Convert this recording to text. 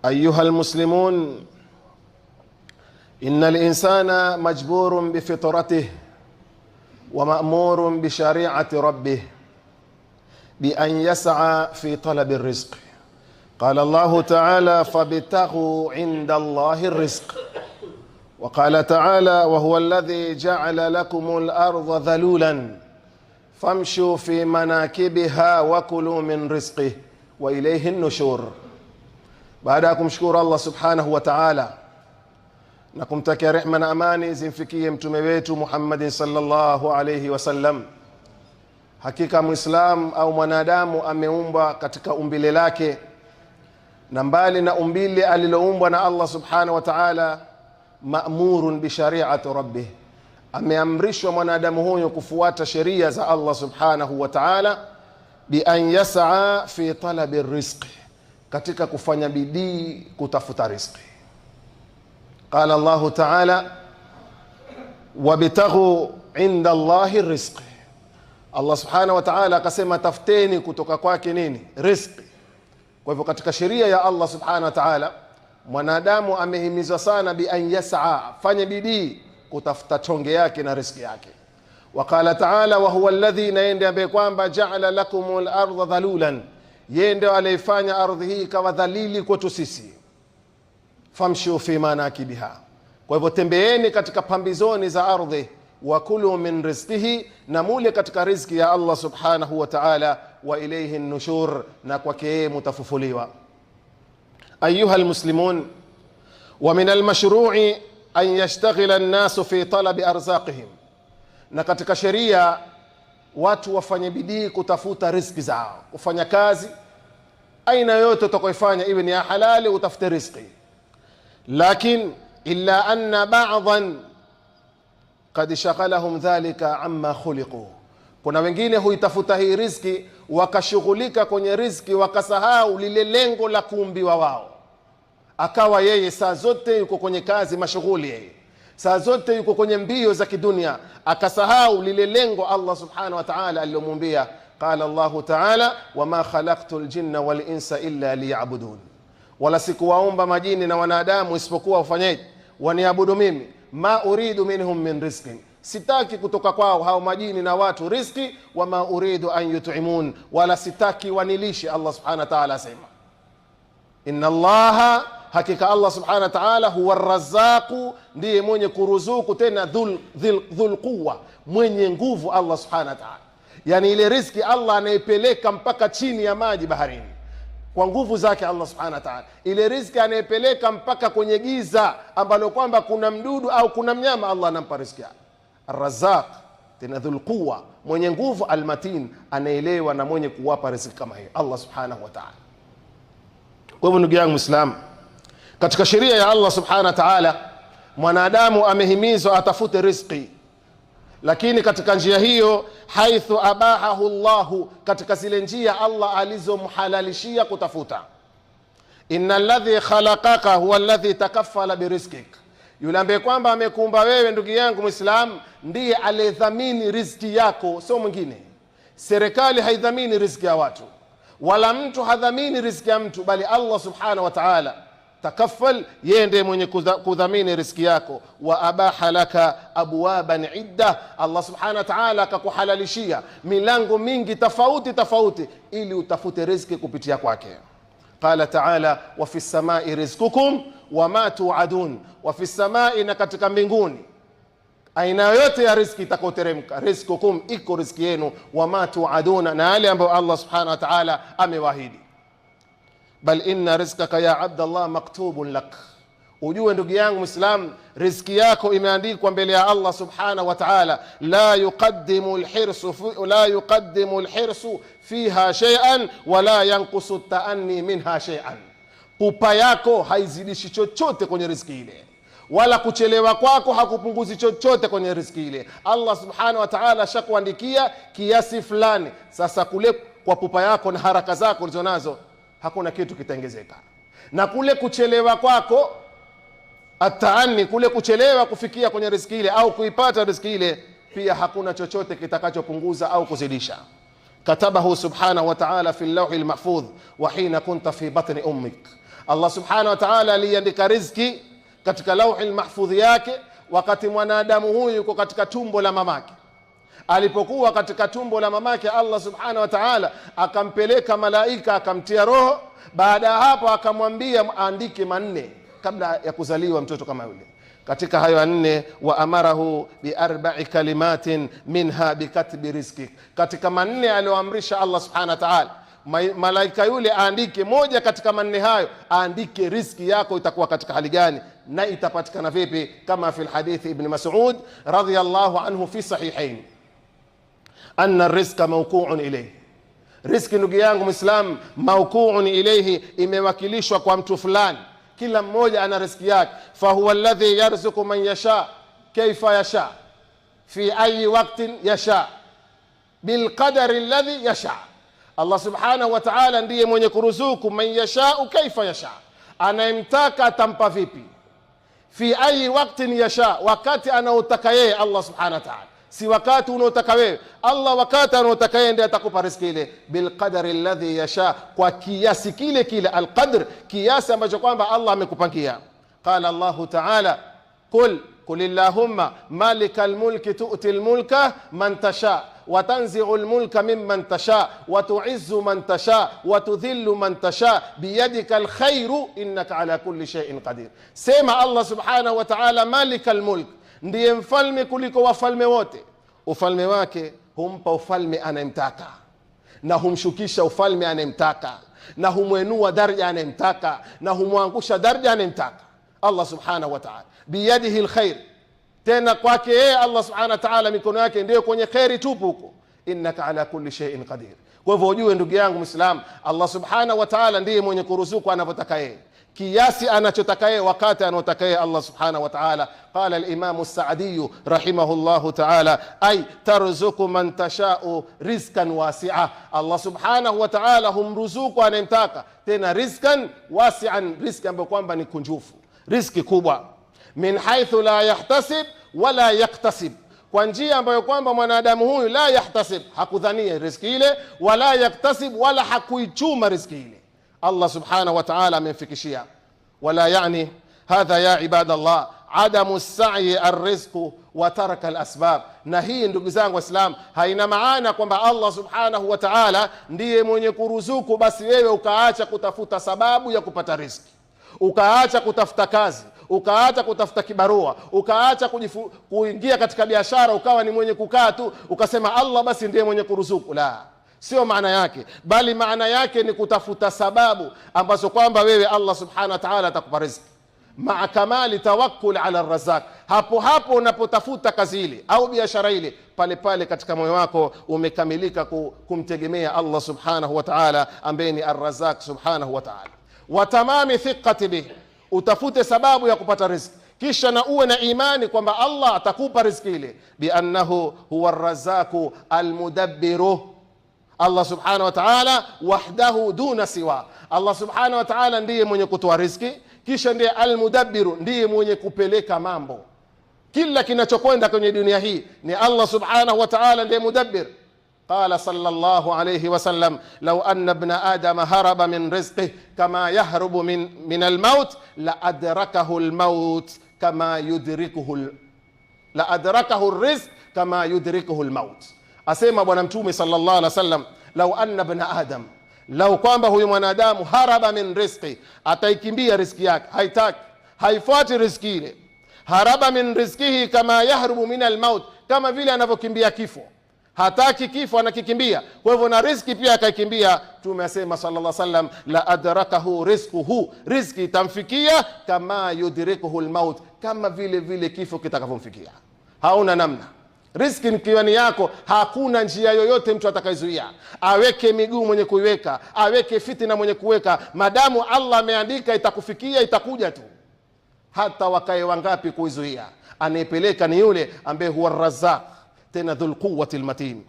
أيها المسلمون، إن الإنسان مجبور بفطرته ومأمور بشريعة ربه بأن يسعى في طلب الرزق. قال الله تعالى: فابتغوا عند الله الرزق. وقال تعالى: وهو الذي جعل لكم الأرض ذلولا فامشوا في مناكبها وكلوا من رزقه وإليه النشور. Baada ya kumshukuru Allah subhanahu wa ta'ala na kumtakia rehema na amani zimfikie mtume wetu Muhammad sallallahu alayhi wasallam, hakika muislam au mwanadamu ameumbwa katika umbile lake, na mbali na umbile aliloumbwa na Allah subhanahu wa ta'ala, ma'murun bi shari'ati rabbih, ameamrishwa mwanadamu huyo kufuata sheria za Allah subhanahu wa ta'ala, bi an yas'a fi talabi rizqi, katika kufanya bidii kutafuta riziki. Qala Allah ta'ala: wabtaghu inda Allahi rizqi. Allah subhanahu wa ta'ala akasema tafuteni kutoka kwake nini? Riziki. Kwa hivyo katika sheria ya Allah subhanahu wa ta'ala, mwanadamu amehimizwa sana bi an yas'a, fanya bidii kutafuta chonge yake na riziki yake. Waqala ta'ala: wa huwa alladhi, naende ambaye kwamba ja'ala lakumul ardha dhalulan, yeye ndio aliyefanya ardhi hii kawa dhalili kwetu sisi. Famshu fi manakibiha, kwa hivyo tembeeni katika pambizoni za ardhi. Wakulu min rizqihi, na mule katika riziki ya Allah subhanahu wa ta'ala. Wa ilayhi nushur, na kwake yeye mutafufuliwa. Ayuha almuslimun, wa min almashru'i an yashtaghila an-nasu fi talabi arzaqihim, na katika sheria watu wafanye bidii kutafuta riziki zao, kufanya kazi aina yote utakayoifanya, iwe ni ya halali, utafute riziki. Lakin illa anna ba'dhan qad shaghalahum dhalika amma khuliqu, kuna wengine huitafuta hii riziki wakashughulika kwenye riziki wakasahau lile lengo la kuumbiwa wao. Akawa yeye saa zote yuko kwenye kazi, mashughuli, yeye saa zote yuko kwenye mbio za kidunia, akasahau lile lengo Allah subhanahu wa ta'ala alilomuumbia. Qala Allah ta'ala: wama khalaqtul jinna wal insa illa liya'budun, wala sikuwaumba majini na wanadamu isipokuwa wafanyaje? Waniabudu mimi. Ma uridu minhum min rizqin, sitaki kutoka kwao hao majini na watu riziki. Wama uridu an yut'imun, wala sitaki wanilishe. Allah subhanahu wa ta'ala asema: inna Allaha, hakika Allah subhanahu wa ta'ala, huwa ar-razzaqu, ndiye mwenye kuruzuku, tena dhul quwwa, mwenye nguvu. Allah subhanahu wa ta'ala, yani ile riziki Allah anaipeleka mpaka chini ya maji baharini kwa nguvu zake Allah subhanahu wa ta'ala. Ile riziki anaipeleka mpaka kwenye giza ambalo kwamba kuna mdudu au kuna mnyama, Allah anampa riziki yake. Ar-razzaq, tena dhul quwwa, mwenye nguvu, al-matin, anaelewa na mwenye kuwapa riziki kama hiyo Allah subhanahu wa ta'ala. Kwa hivyo ndugu yangu Muislamu, katika sheria ya Allah subhanahu wa ta'ala, mwanadamu amehimizwa atafute riziki, lakini katika njia hiyo haithu abahahu Allahu, katika zile njia Allah alizomhalalishia kutafuta. Innal ladhi khalaqaka huwa alladhi takaffala birizqik, yule ambaye kwamba amekuumba wewe ndugu yangu Muislamu ndiye aliyedhamini riziki yako, sio mwingine. Serikali haidhamini riziki ya watu, wala mtu hadhamini riziki ya mtu, bali Allah subhanahu wa ta'ala takaffal, yeye ndiye mwenye kudhamini riziki yako. Wa abaha laka abwaban idda, Allah subhanahu wa ta'ala akakuhalalishia milango mingi tofauti tofauti ili utafute riziki kupitia kwake. Qala ta'ala: wa fi samai rizqukum wa ma tu'adun, wa fi samai, na katika mbinguni aina yote ya riziki itakoteremka. Rizqukum, iko riziki yenu. Wa ma tu'aduna, na yale ambayo Allah subhanahu wa ta'ala amewaahidi. Bal inna rizqaka ya abdallah maktubun lak, ujue ndugu yangu Muislam, riziki yako imeandikwa mbele ya Allah subhanahu wa ta'ala. La yuqaddimu alhirsu fiha shay'an wala yanqusu at-ta'anni minha shay'an, pupa yako haizidishi chochote kwenye riziki ile, wala kuchelewa kwako hakupunguzi chochote kwenye riziki ile. Allah subhanahu wa ta'ala shakuandikia kiasi fulani. Sasa kule kwa pupa yako na haraka zako ulizonazo, hakuna kitu kitaongezeka. Na kule kuchelewa kwako, ataani, kule kuchelewa kufikia kwenye riziki ile au kuipata riziki ile, pia hakuna chochote kitakachopunguza au kuzidisha. Katabahu subhanahu wa ta'ala fi al-lawh al-mahfudh wa hina kunta fi batni ummik, Allah subhanahu wa ta'ala aliandika riziki katika lauhil mahfudhi yake wakati mwanadamu huyu yuko katika tumbo la mamake. Alipokuwa katika tumbo la mamake, Allah subhanahu wa ta'ala akampeleka malaika akamtia roho. Baada ya hapo akamwambia aandike manne kabla ya kuzaliwa mtoto kama yule. Katika hayo manne, wa amarahu bi arba'i kalimatin minha bi katbi rizqik, katika manne aliyoamrisha Allah subhanahu wa ta'ala malaika yule aandike moja katika manne hayo, aandike riziki yako itakuwa katika hali gani na itapatikana vipi, kama fi hadithi Ibn Mas'ud radhiyallahu anhu fi sahihain anna rizqa mawku'un ilayhi. Riziki ndugu yangu Muislam, mawku'un ilayhi, imewakilishwa kwa mtu fulani. Kila mmoja ana riziki yake. Fa huwa alladhi yarzuqu man yasha kayfa yasha fi ayi waqtin yasha bil qadari alladhi yasha. Allah subhanahu wa ta'ala ndiye mwenye kuruzuku man yashau kaifa yasha, anayemtaka atampa vipi, fi ayi waqtin yasha, wakati anaotaka yeye Allah subhanahu wa ta'ala, si wakati unaotaka wewe. Allah wakati anaotaka yeye ndiye atakupa riziki ile, bil qadari alladhi yasha, kwa kiasi kile kile, al qadr, kiasi ambacho kwamba Allah amekupangia. Qala Allah ta'ala qul illahumma malikal mulki tu'til mulka man tasha wa tanzi'ul mulka mimman tasha wa tu'izzu man tasha wa tudhillu man tasha biyadikal khairu innaka ala kulli shay'in qadir. Sema Allah subhanahu wa ta'ala malikal mulk, ndiye mfalme kuliko wafalme wote. Ufalme wake humpa ufalme anayemtaka na humshukisha ufalme anayemtaka na humwenua daraja anayemtaka na humwangusha daraja anayemtaka. Allah subhanahu wa ta'ala biyadihi alkhair, tena kwake yeye Allah subhanahu wa ta'ala mikono yake ndio kwenye khairi tupu huko. Innaka ala kulli shay'in qadir. Kwa hivyo ujue ndugu yangu Muislam, Allah subhanahu wa ta'ala ndiye mwenye kuruzuku anavyotaka yeye, kiasi anachotaka yeye, wakati anotaka yeye Allah subhanahu wa ta'ala. Qala al-Imam as-Sa'di rahimahullahu ta'ala, ay tarzuqu man tasha'u rizqan wasi'a. Allah subhanahu wa ta'ala humruzuku anayemtaka, tena rizqan wasi'an, riziki ambayo kwamba ni kunjufu, riziki kubwa. Min haythu la yahtasib wala yaktasib, kwa njia ambayo kwamba mwanadamu huyu la yahtasib, hakudhania riziki ile, wala yaktasib, wala hakuichuma riziki ile, Allah subhanahu wa ta'ala amemfikishia. Wala yani hadha ya ibadallah adamu as-sa'i ar-rizq wa taraka al-asbab. Na hii ndugu zangu Waislamu haina maana kwamba Allah subhanahu wa ta'ala ndiye mwenye kuruzuku basi wewe ukaacha kutafuta sababu ya kupata riziki, ukaacha kutafuta kazi, ukaacha kutafuta kibarua, ukaacha kuingia katika biashara, ukawa ni mwenye kukaa tu ukasema Allah basi ndiye mwenye kuruzuku. La, sio maana yake, bali maana yake ni kutafuta sababu ambazo kwamba wewe Allah subhanahu wa ta'ala atakupa riziki, maa kamali tawakkul ala ar-razzaq. Hapo hapo unapotafuta kazi ile au biashara ile, pale pale katika moyo wako umekamilika kumtegemea Allah subhanahu wa ta'ala ambaye ni ar-razzaq subhanahu wa ta'ala. Wa tamami thiqati bih, utafute sababu ya kupata riziki, kisha na uwe na imani kwamba Allah atakupa riziki ile, bi annahu huwa ar-razzaqu al-mudabbiru. Allah subhanahu wa ta'ala wahdahu duna siwa. Allah subhanahu wa ta'ala ndiye mwenye kutoa riziki, kisha ndiye al-mudabbiru, ndiye mwenye kupeleka mambo. Kila kinachokwenda kwenye dunia hii ni Allah subhanahu wa ta'ala ndiye mudabbir. Qala sallallahu alayhi wa sallam, law anna ibna adama haraba min rizqihi kama yahrubu min al-maut la adrakahu al-maut kama yudrikuhu la adrakahu ar-rizq kama yudrikuhu al-maut. Asema bwana mtume sallallahu alaihi wasallam, law anna ibna adam, lau kwamba huyu mwanadamu haraba min rizqi, ataikimbia riziki yake, haitaki, haifuati riziki ile. Haraba min rizqihi kama yahrubu min al-maut, kama vile anavyokimbia kifo, hataki kifo anakikimbia, kwa hivyo na riziki pia akaikimbia. Mtume asema sallallahu alaihi wasallam, la adrakahu rizquhu, riziki itamfikia kama yudrikuhu al-maut, kama vile vile kifo kitakavyomfikia. Hauna namna. Riziki mkiwani yako, hakuna njia yoyote mtu atakayezuia. Aweke miguu mwenye kuiweka, aweke fitina mwenye kuweka, madamu Allah ameandika itakufikia, itakuja tu. Hata wakae wangapi kuizuia, anayepeleka ni yule ambaye huwa ar-razzaq, tena dhul quwwati al-matin.